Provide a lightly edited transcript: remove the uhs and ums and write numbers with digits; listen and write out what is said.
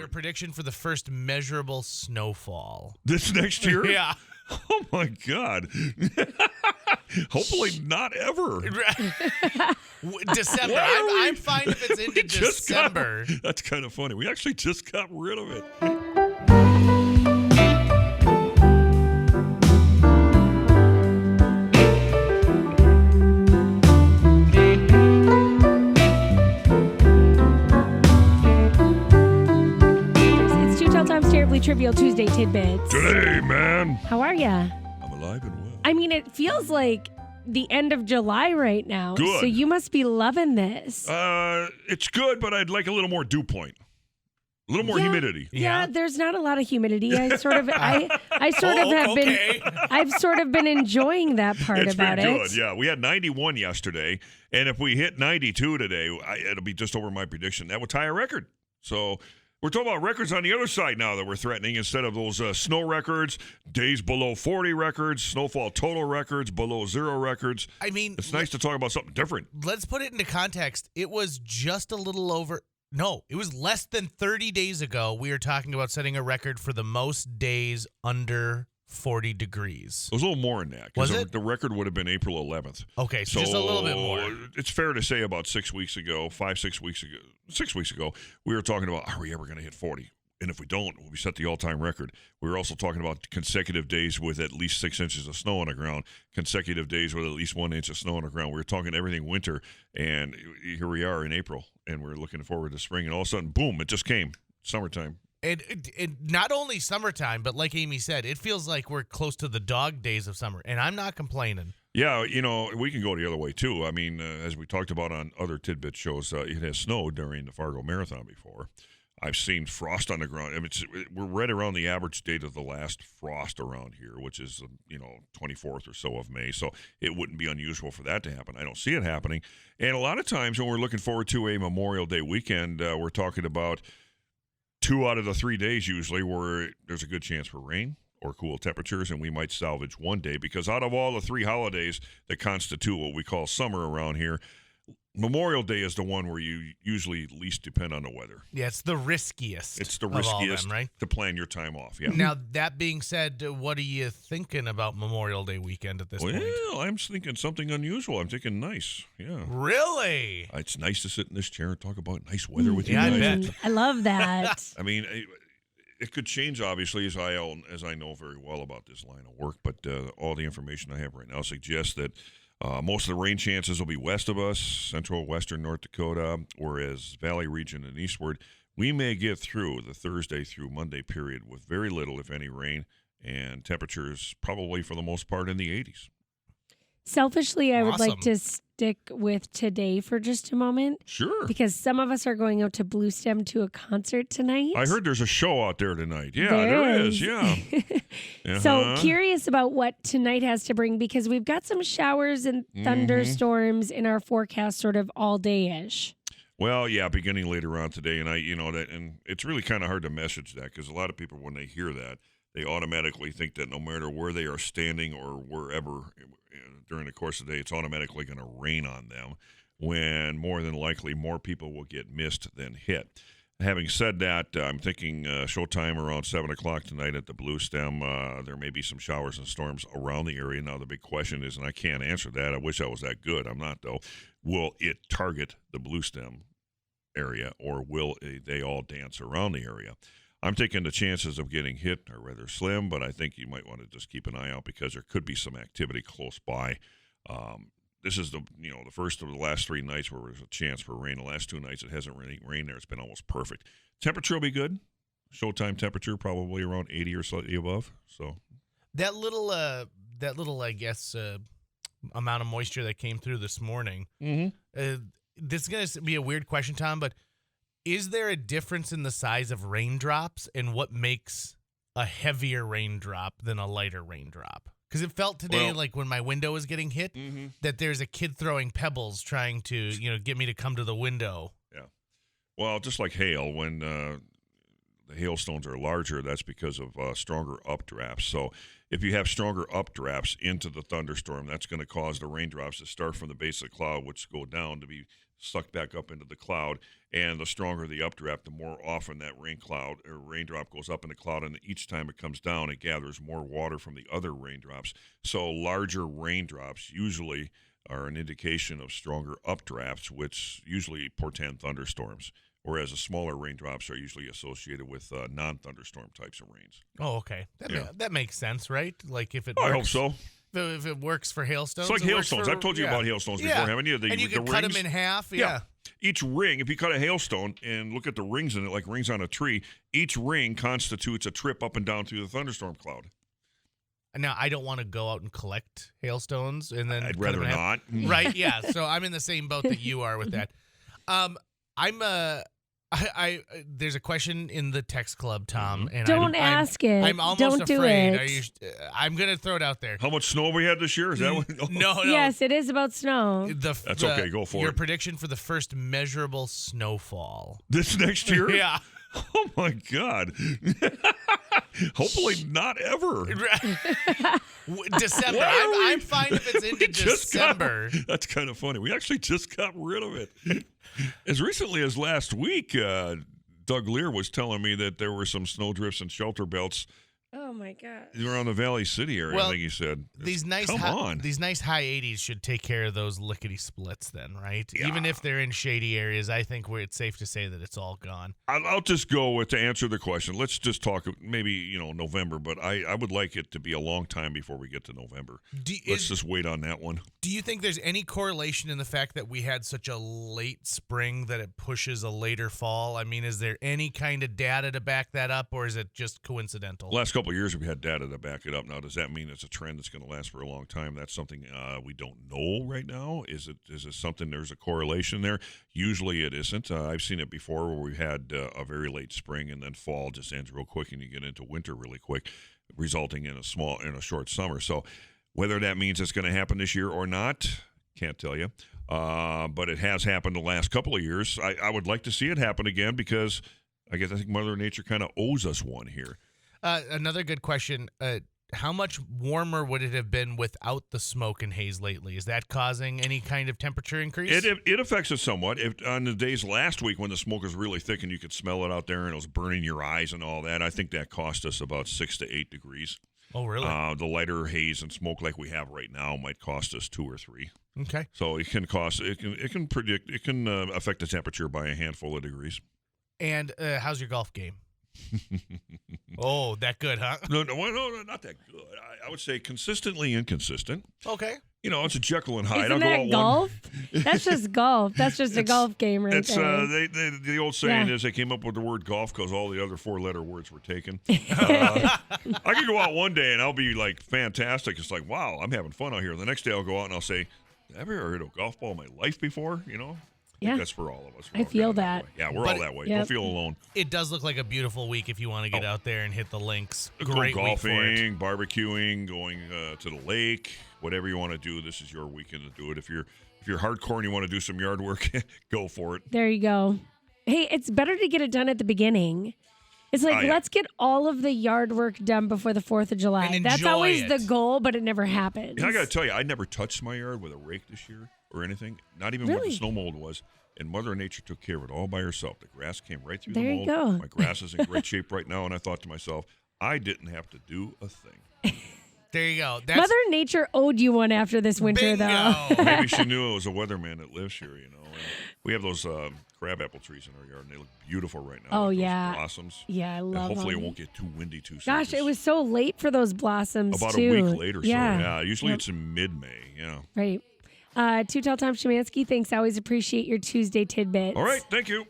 your prediction for the first measurable snowfall. This next year? Yeah. Oh, my God. Hopefully not ever. December. I'm fine if it's into December. That's kind of funny. We actually just got rid of it. It's two Tall Tom's Terribly Trivial Tuesday Tidbits. Today, man. How are ya? I'm alive and well. I mean, it feels like the end of July right now. Good. So you must be loving this. It's good, but I'd like a little more dew point. A little more humidity. Yeah, there's not a lot of humidity. I sort of I've sort of been enjoying that part about it. It's been good. Yeah, we had 91 yesterday, and if we hit 92 today, it'll be just over my prediction. That would tie a record. So we're talking about records on the other side now that we're threatening instead of those snow records, days below 40 records, snowfall total records, below zero records. I mean, it's nice to talk about something different. Let's put it into context. It was just a little over. No, it was less than 30 days ago. We were talking about setting a record for the most days under 40 degrees. It was a little more than that. Was it? The record would have been April 11th. Okay, so just a little bit more. It's fair to say about 6 weeks ago, 6 weeks ago, we were talking about, are we ever going to hit 40? And if we don't, we set the all-time record. We were also talking about consecutive days with at least 6 inches of snow on the ground, consecutive days with at least 1 inch of snow on the ground. We were talking everything winter, and here we are in April, and we're looking forward to spring. And all of a sudden, boom, it just came, summertime. And not only summertime, but like Amy said, it feels like we're close to the dog days of summer, and I'm not complaining. Yeah, we can go the other way, too. I mean, as we talked about on other tidbit shows, it has snowed during the Fargo Marathon before. I've seen frost on the ground. I mean, we're right around the average date of the last frost around here, which is, 24th or so of May. So it wouldn't be unusual for that to happen. I don't see it happening. And a lot of times when we're looking forward to a Memorial Day weekend, we're talking about 2 out of the 3 days usually where there's a good chance for rain or cool temperatures, and we might salvage one day because out of all the 3 holidays that constitute what we call summer around here, Memorial Day is the one where you usually least depend on the weather. Yeah, it's the riskiest. It's the of all riskiest them, right? to plan your time off. Yeah. Now, that being said, what are you thinking about Memorial Day weekend at this point? Well, I'm thinking something unusual. I'm thinking nice. Yeah. Really? It's nice to sit in this chair and talk about nice weather with you Yeah, guys. I bet. I love that. I mean, it could change, obviously, as I know very well about this line of work, but all the information I have right now suggests that most of the rain chances will be west of us, central, western North Dakota, whereas Valley region and eastward, we may get through the Thursday through Monday period with very little, if any, rain, and temperatures probably for the most part in the 80s. Selfishly, I would like Awesome. to stick with today for just a moment. Sure. Because some of us are going out to Blue Stem to a concert tonight. I heard there's a show out there tonight. Yeah, there is. Yeah. So curious about what tonight has to bring because we've got some showers and thunderstorms in our forecast sort of all day-ish. Well, yeah, beginning later on today, and and it's really kind of hard to message that because a lot of people, when they hear that, they automatically think that no matter where they are standing or wherever during the course of the day, it's automatically going to rain on them, when more than likely more people will get missed than hit. Having said that, I'm thinking showtime around 7 o'clock tonight at the Blue Stem. There may be some showers and storms around the area. Now, the big question is, and I can't answer that. I wish I was that good. I'm not, though. Will it target the Blue Stem area, or will they all dance around the area? I'm thinking the chances of getting hit are rather slim, but I think you might want to just keep an eye out because there could be some activity close by. This is the first of the last 3 nights where there's a chance for rain. The last 2 nights it hasn't really rained there. It's been almost perfect. Temperature will be good. Showtime temperature probably around 80 or slightly above. So that little I guess amount of moisture that came through this morning. Mm-hmm. This is going to be a weird question, Tom, but is there a difference in the size of raindrops and what makes a heavier raindrop than a lighter raindrop? Because it felt today like when my window was getting hit that there's a kid throwing pebbles trying to, get me to come to the window. Yeah. Well, just like hail, when the hailstones are larger, that's because of stronger updrafts. So if you have stronger updrafts into the thunderstorm, that's going to cause the raindrops to start from the base of the cloud, which go down to be sucked back up into the cloud. And the stronger the updraft, the more often that raindrop goes up in the cloud. And each time it comes down, it gathers more water from the other raindrops. So larger raindrops usually are an indication of stronger updrafts, which usually portend thunderstorms. Whereas the smaller raindrops are usually associated with non-thunderstorm types of rains. Oh, okay. That makes sense, right? Like if it I works, hope so. If it works for hailstones. It's like hailstones. I've told you about hailstones before, haven't you? And you can cut them in half. Yeah. Each ring, if you cut a hailstone and look at the rings in it like rings on a tree, each ring constitutes a trip up and down through the thunderstorm cloud. Now, I don't want to go out and collect hailstones and then I'd rather not. Right, yeah. So I'm in the same boat that you are with that. There's a question in the text club, Tom, and don't ask it. I'm almost don't afraid. Do it. I'm gonna throw it out there. How much snow we had this year? Is that what? No. Yes, it is about snow. That's okay. Go for your it. prediction for the first measurable snowfall This next year? Yeah. Oh my God. Hopefully not ever. December. I'm fine if it's into December. That's kind of funny. We actually just got rid of it. As recently as last week, Doug Lear was telling me that there were some snowdrifts and shelter belts. Oh my God! Around the Valley City area, well, I think he said. These nice high 80s should take care of those lickety splits then, right? Yeah. Even if they're in shady areas, I think it's safe to say that it's all gone. I'll just go with, to answer the question, let's just talk maybe, November, but I would like it to be a long time before we get to November. Let's just wait on that one. Do you think there's any correlation in the fact that we had such a late spring that it pushes a later fall? I mean, is there any kind of data to back that up, or is it just coincidental? Last couple of years, we've had data to back it up. Now, does that mean it's a trend that's going to last for a long time? That's something we don't know right now. Is it something, there's a correlation there? Usually it isn't. I've seen it before where we've had a very late spring and then fall just ends real quick and you get into winter really quick, resulting in a short summer. So whether that means it's going to happen this year or not, can't tell you. But it has happened the last couple of years. I would like to see it happen again because I think Mother Nature kind of owes us one here. Another good question. How much warmer would it have been without the smoke and haze lately? Is that causing any kind of temperature increase? It affects it somewhat. On the days last week when the smoke was really thick and you could smell it out there and it was burning your eyes and all that, I think that cost us about 6 to 8 degrees. Oh, really? The lighter haze and smoke like we have right now might cost us 2 or 3. Okay. So it can affect the temperature by a handful of degrees. And how's your golf game? Oh, that good, huh? No, not that good. I would say consistently inconsistent. Okay. It's a Jekyll and Hyde. Isn't that golf? That's just golf. That's just a golf game right there. The old saying is they came up with the word golf because all the other 4-letter words were taken. I could go out one day and I'll be like, fantastic. It's like, wow, I'm having fun out here. The next day I'll go out and I'll say, have I ever heard a golf ball in my life before? I think that's for all of us. I feel that. Yeah, we're all that way. Don't feel alone. It does look like a beautiful week if you want to get out there and hit the links. Great golfing, barbecuing, going to the lake, whatever you want to do. This is your weekend to do it. If you're hardcore and you want to do some yard work, go for it. There you go. Hey, it's better to get it done at the beginning. It's like, let's get all of the yard work done before the 4th of July. That's always the goal, but it never happens. And I got to tell you, I never touched my yard with a rake this year or anything, not even where the snow mold was. And Mother Nature took care of it all by herself. The grass came right through the mold. There you go. My grass is in great shape right now, and I thought to myself, I didn't have to do a thing. There you go. Mother Nature owed you one after this winter, though. Maybe she knew it was a weatherman that lives here, And we have those crabapple trees in our yard, and they look beautiful right now. Oh, like yeah. those blossoms. Yeah, I love them. Hopefully it won't get too windy too soon. Gosh, it was so late for those blossoms, About too. a week later. Yeah. So, yeah. Usually it's in mid-May, Right. Tall Tom Szymanski, thanks. I always appreciate your Tuesday tidbits. All right. Thank you.